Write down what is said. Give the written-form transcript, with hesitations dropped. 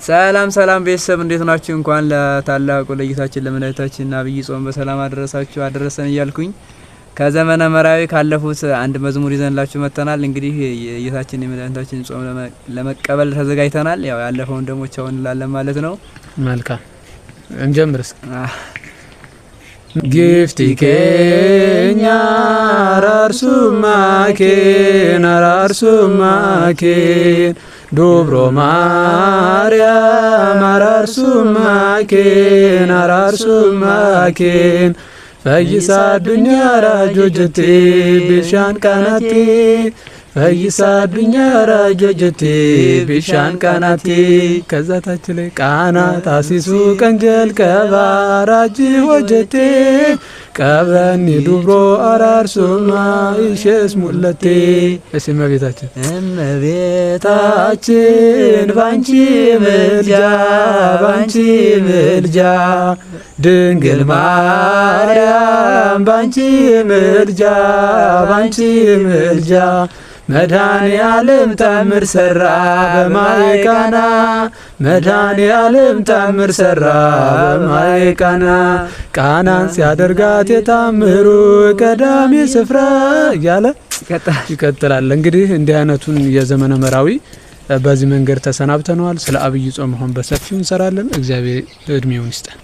ሰላም ሰላም ቤተሰብ እንዴት ናችሁ? እንኳን ለታላቁ ለጌታችን ለመድኃኒታችን አብይ ጾም በሰላም አደረሳችሁ አደረሰን እያልኩኝ ከዘመነ መራዊ ካለፉት አንድ መዝሙር ይዘንላችሁ መጥተናል። እንግዲህ የጌታችን የመድኃኒታችን ጾም ለመቀበል ተዘጋጅተናል። ያው ያለፈውን ደግሞ ቻው እንላለን ማለት ነው። መልካም እንጀምርስ። ጊፍቲ ኬኛ አራርሱማኬን ዱብሮ ማርያም አራርሱማኬን ፈይሳ ዱኛ ራጆጀቴ ቢሻን ቀናቴ ፈይሳ ዱኛ ራጆጀቴ ቢሻን ቀናቴ። ከዛ ታች ላይ ቃና ታሲሱ ቀንጀል ቀባራጂ ወጀቴ ቀበኒ ዱብሮ አራርሱማ ይሸስ ሙለቴ። እመቤታችን ባንቺ ምልጃ ድንግል ማርያም ባንቺ ምልጃ መድኃኔ ዓለም ታምር ሰራ በማይቃና መድኃኔ ዓለም ታምር ሰራ በማይቃና ቃናን ሲያደርጋት የታምሩ ቀዳሚ ስፍራ እያለ ይቀጥላል። እንግዲህ እንዲህ አይነቱን የዘመነ መራዊ በዚህ መንገድ ተሰናብተናል። ስለ አብይ ጾም አሁን በሰፊው እንሰራለን። እግዚአብሔር እድሜውን ይስጠን።